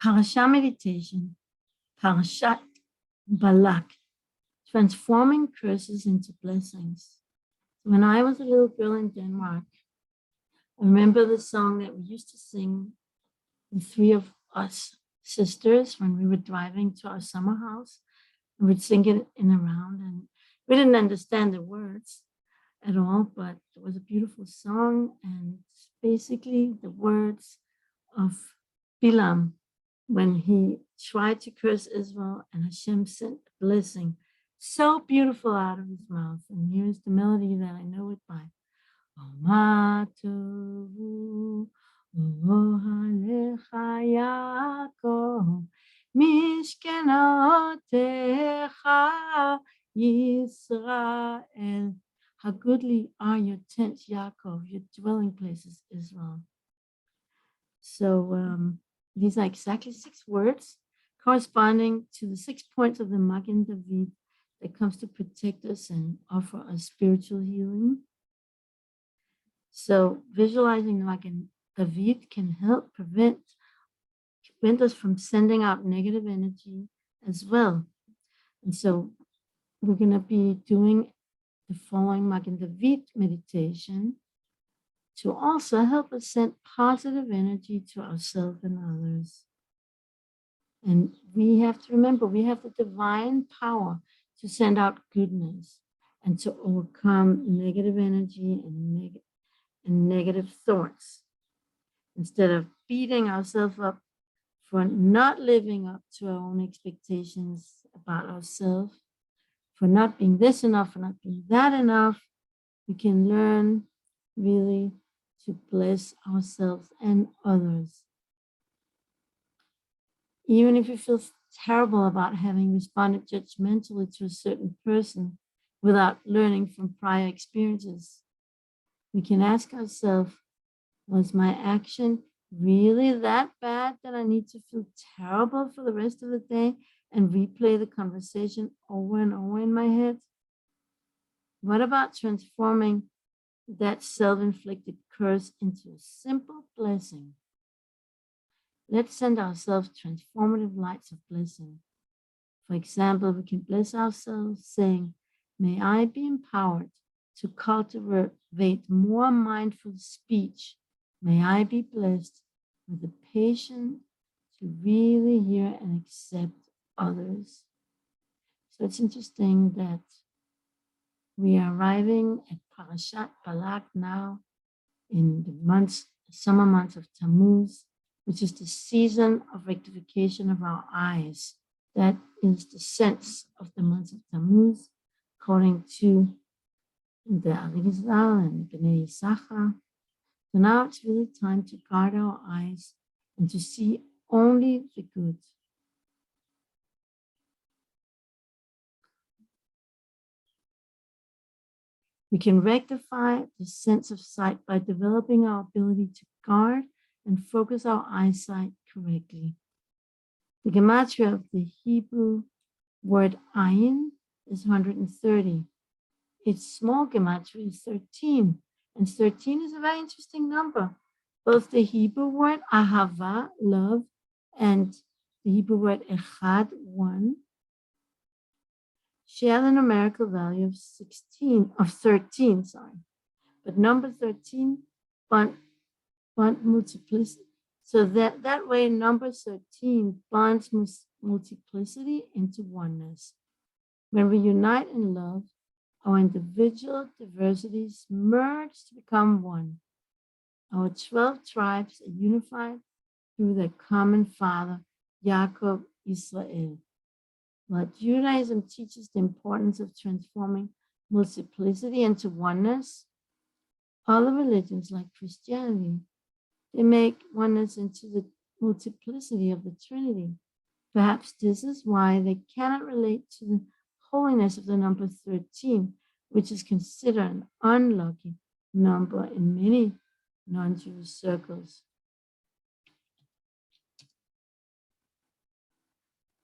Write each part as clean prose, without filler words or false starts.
Parasha Meditation, Parashat Balak, transforming curses into blessings. When I was a little girl in Denmark, I remember the song that we used to sing, the three of us sisters, when we were driving to our summer house. And we'd sing it in a round, and we didn't understand the words at all, but it was a beautiful song, and basically the words of Bilam when he tried to curse Israel, and Hashem sent a blessing so beautiful out of his mouth. And here's the melody that I know it by. Omatu ohalecha Yaakov mishkenotecha Yisrael. How goodly are your tents, Yaakov, your dwelling places, Israel. So these are exactly 6 words corresponding to the 6 points of the Magen David that comes to protect us and offer us spiritual healing. So visualizing the Magen David can help prevent us from sending out negative energy as well. And so we're going to be doing the following Magen David meditation to also help us send positive energy to ourselves and others. And we have to remember, we have the divine power to send out goodness and to overcome negative energy and negative thoughts. Instead of beating ourselves up for not living up to our own expectations about ourselves, for not being this enough, for not being that enough, we can learn really to bless ourselves and others. Even if you feel terrible about having responded judgmentally to a certain person without learning from prior experiences, we can ask ourselves, was my action really that bad that I need to feel terrible for the rest of the day and replay the conversation over and over in my head? What about transforming that self-inflicted curse into a simple blessing? Let's send ourselves transformative lights of blessing. For example, we can bless ourselves saying, may I be empowered to cultivate more mindful speech. May I be blessed with the patience to really hear and accept others. So it's interesting that we are arriving at Parashat Balak now in the summer months of Tammuz, which is the season of rectification of our eyes. That is the sense of the months of Tammuz, according to the Arizal and Bnei Yisachar. So now it's really time to guard our eyes and to see only the good. We can rectify the sense of sight by developing our ability to guard and focus our eyesight correctly. The gematria of the Hebrew word ayin is 130. Its small gematria is 13, and 13 is a very interesting number. Both the Hebrew word ahava, love, and the Hebrew word echad, 1, share the numerical value of 13, but number 13 bond multiplicity. So that way number 13 bonds multiplicity into oneness. When we unite in love, our individual diversities merge to become one. Our 12 tribes are unified through their common father, Yaakov Israel. While Judaism teaches the importance of transforming multiplicity into oneness, other religions like Christianity, they make oneness into the multiplicity of the Trinity. Perhaps this is why they cannot relate to the holiness of the number 13, which is considered an unlucky number in many non-Jewish circles.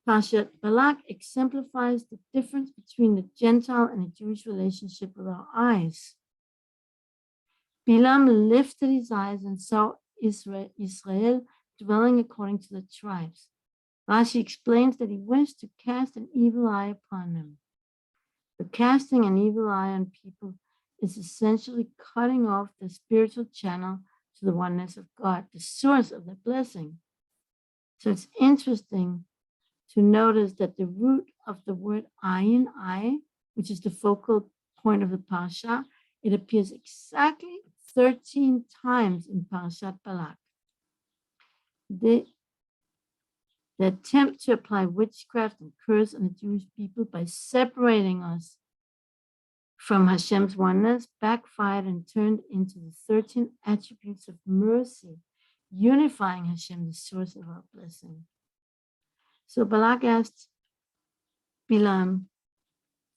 Parashat Balak exemplifies the difference between the Gentile and the Jewish relationship with our eyes. Bilam lifted his eyes and saw Israel dwelling according to the tribes. Rashi explains that he wished to cast an evil eye upon them. The casting an evil eye on people is essentially cutting off the spiritual channel to the oneness of God, the source of the blessing. So it's interesting to notice that the root of the word ayin, eye, which is the focal point of the parasha, it appears exactly 13 times in Parashat Balak. The attempt to apply witchcraft and curse on the Jewish people by separating us from Hashem's oneness backfired and turned into the 13 attributes of mercy, unifying Hashem, the source of our blessing. So Balak asked Bilam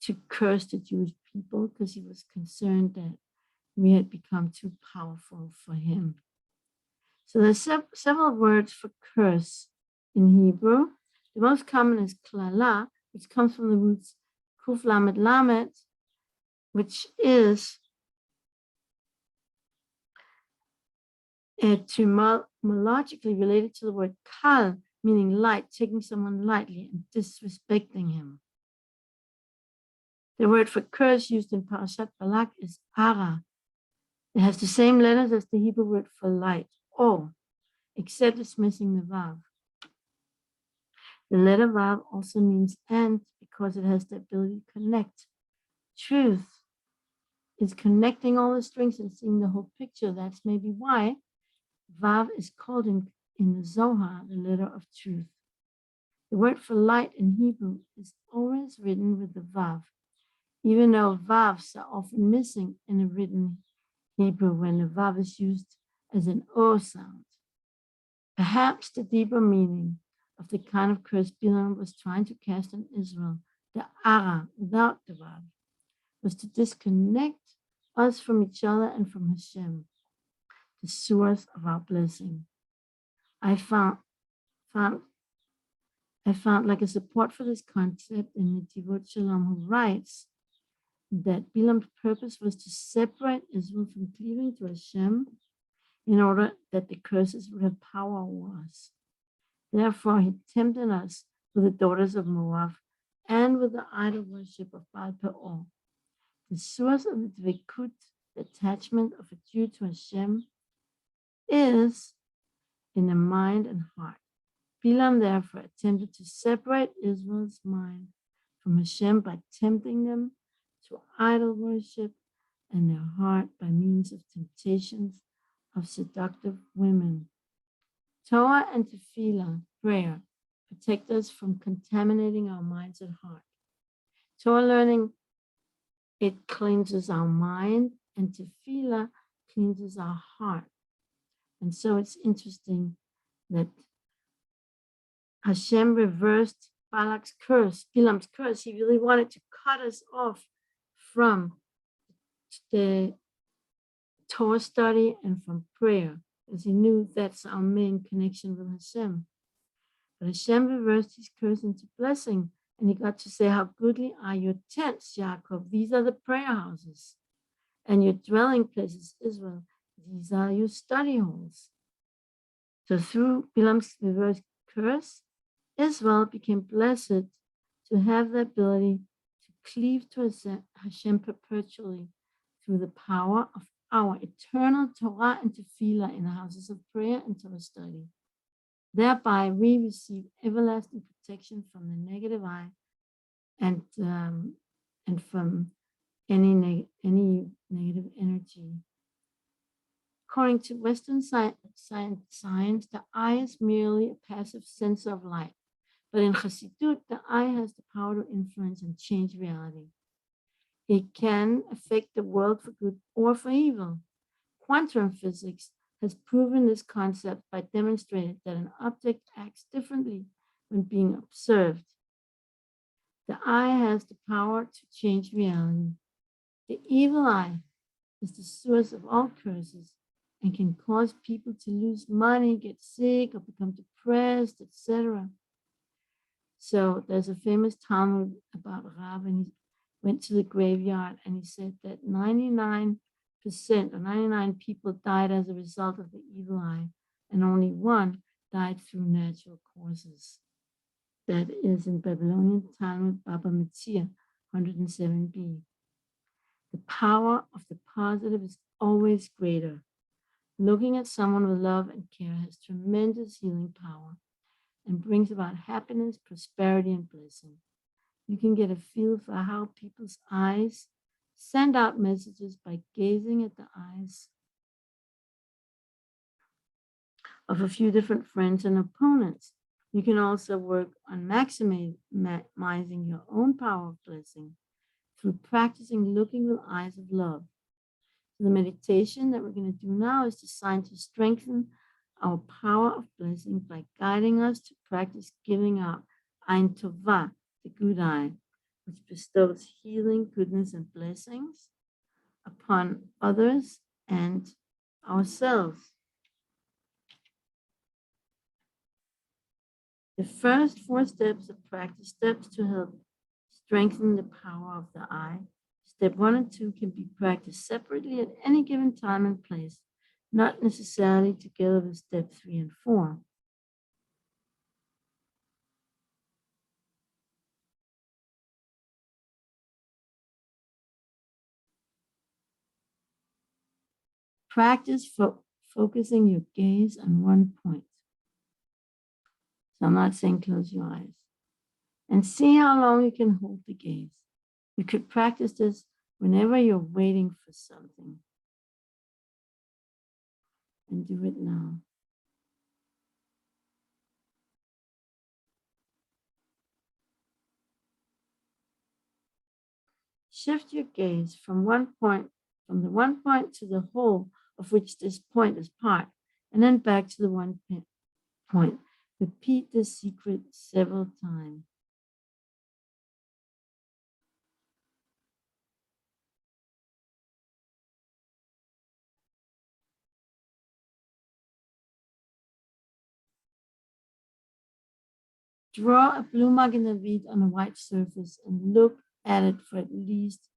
to curse the Jewish people because he was concerned that we had become too powerful for him. So there's several words for curse in Hebrew. The most common is klala, which comes from the roots kuf lamed lamed, which is etymologically related to the word kal, meaning light, taking someone lightly and disrespecting him. The word for curse used in Parashat Balak is ara. It has the same letters as the Hebrew word for light, o, except it's missing the vav. The letter vav also means and because it has the ability to connect. Truth is connecting all the strings and seeing the whole picture. That's maybe why vav is called in the Zohar the letter of truth. The word for light in Hebrew is always written with the vav, even though vavs are often missing in a written Hebrew when the vav is used as an o sound. Perhaps the deeper meaning of the kind of curse Bilam was trying to cast on Israel, the ara without the vav, was to disconnect us from each other and from Hashem, the source of our blessing. I found like a support for this concept in Netivot Shalom, who writes that Bilam's purpose was to separate Israel from cleaving to Hashem in order that the curses would have power over us. Therefore, he tempted us with the daughters of Moab and with the idol worship of Baal Peor. The source of the dvekut, the attachment of a Jew to Hashem, is in the mind and heart. Bilam therefore attempted to separate Israel's mind from Hashem by tempting them to idol worship and their heart by means of temptations of seductive women. Torah and tefillah, prayer, protect us from contaminating our minds and heart. Torah learning, it cleanses our mind, and tefillah cleanses our heart. And so it's interesting that Hashem reversed Balak's curse, Bilam's curse. He really wanted to cut us off from the Torah study and from prayer, because he knew that's our main connection with Hashem. But Hashem reversed his curse into blessing, and he got to say, how goodly are your tents, Yaakov. These are the prayer houses. And your dwelling places, Israel. These are your study halls. So through Bilam's reversed curse, Israel became blessed to have the ability to cleave to Hashem perpetually through the power of our eternal Torah and tefillah in the houses of prayer and Torah study. Thereby, we receive everlasting protection from the negative eye and from any negative energy. According to Western science, the eye is merely a passive sensor of light. But in Chassidut, the eye has the power to influence and change reality. It can affect the world for good or for evil. Quantum physics has proven this concept by demonstrating that an object acts differently when being observed. The eye has the power to change reality. The evil eye is the source of all curses and can cause people to lose money, get sick, or become depressed, etc. So there's a famous Talmud about Rav, and he went to the graveyard and he said that 99% or 99 people died as a result of the evil eye, and only one died through natural causes. That is in Babylonian Talmud, Baba Metzia, 107b. The power of the positive is always greater. Looking at someone with love and care has tremendous healing power and brings about happiness, prosperity, and blessing. You can get a feel for how people's eyes send out messages by gazing at the eyes of a few different friends and opponents. You can also work on maximizing your own power of blessing through practicing looking with eyes of love. So the meditation that we're going to do now is designed to strengthen our power of blessing by guiding us to practice giving out Ein Tova, the good eye, which bestows healing, goodness, and blessings upon others and ourselves. The first 4 steps are practice steps to help strengthen the power of the eye. Step 1 and 2 can be practiced separately at any given time and place, not necessarily together with step 3 and 4. Practice focusing your gaze on one point. So I'm not saying close your eyes. And see how long you can hold the gaze. You could practice this whenever you're waiting for something. And do it now. Shift your gaze from the one point to the whole of which this point is part, and then back to the one point. Repeat this secret several times. Draw a blue Magen on a white surface and look at it for at least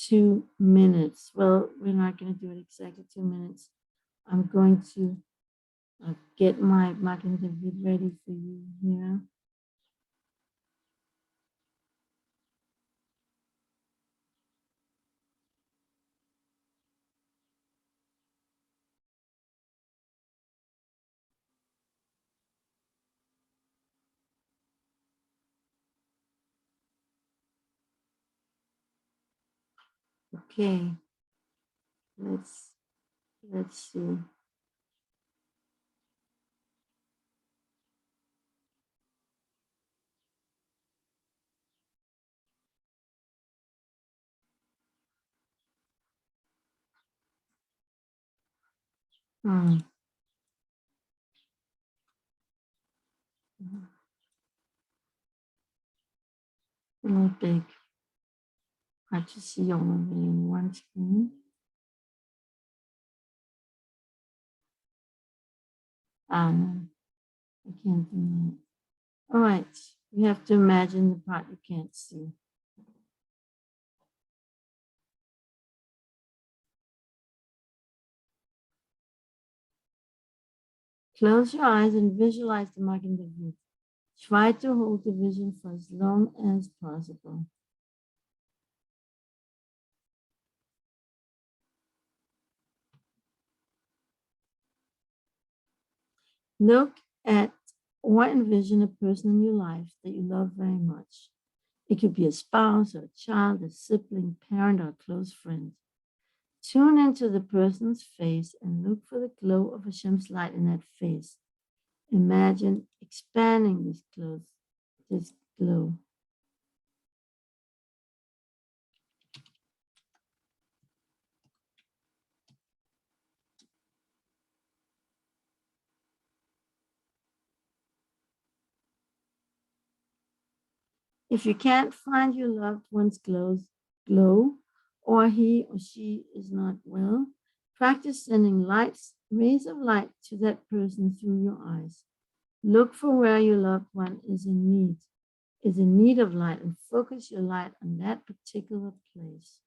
2 minutes. Well, we're not going to do it exactly 2 minutes. I'm going to get my Magen ready for you here. Okay, let's see. A little big. Hard to see all of it in one screen. No, I can't do that. All right, you have to imagine the part you can't see. Close your eyes and visualize the Magen David. Try to hold the vision for as long as possible. Look at or envision a person in your life that you love very much. It could be a spouse or a child, a sibling, parent, or a close friend. Tune into the person's face and look for the glow of Hashem's light in that face. Imagine expanding this glow. If you can't find your loved one's glow, or he or she is not well, practice sending rays of light to that person through your eyes. Look for where your loved one is in need of light, and focus your light on that particular place.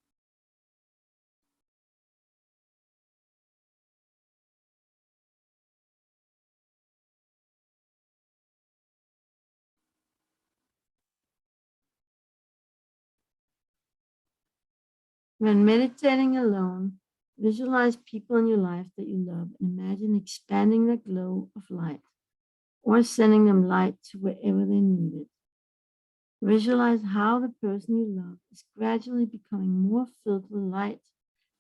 When meditating alone, visualize people in your life that you love and imagine expanding the glow of light or sending them light to wherever they need it. Visualize how the person you love is gradually becoming more filled with light,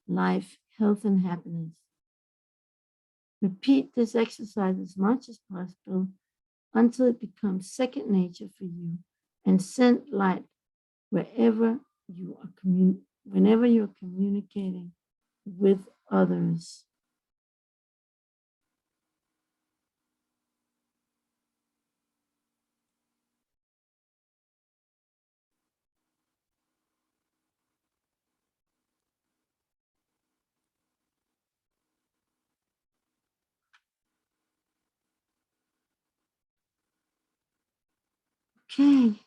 life, health, and happiness. Repeat this exercise as much as possible until it becomes second nature for you and send light wherever you are whenever you're communicating with others. Okay,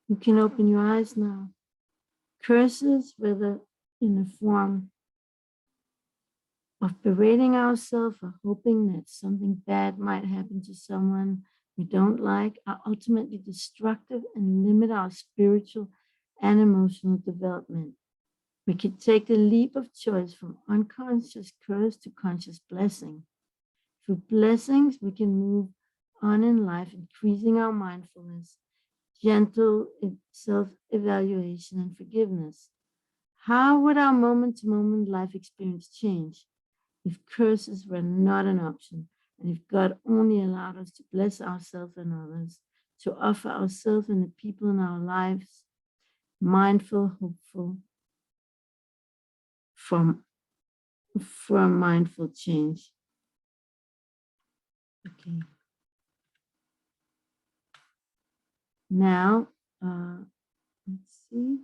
you can open your eyes now. Curses, whether in the form of berating ourselves or hoping that something bad might happen to someone we don't like, are ultimately destructive and limit our spiritual and emotional development. We can take the leap of choice from unconscious curse to conscious blessing. Through blessings, we can move on in life, increasing our mindfulness, gentle self-evaluation, and forgiveness. How would our moment-to-moment life experience change if curses were not an option, and if God only allowed us to bless ourselves and others, to offer ourselves and the people in our lives mindful, hopeful, from mindful change? Okay. Now, let's see.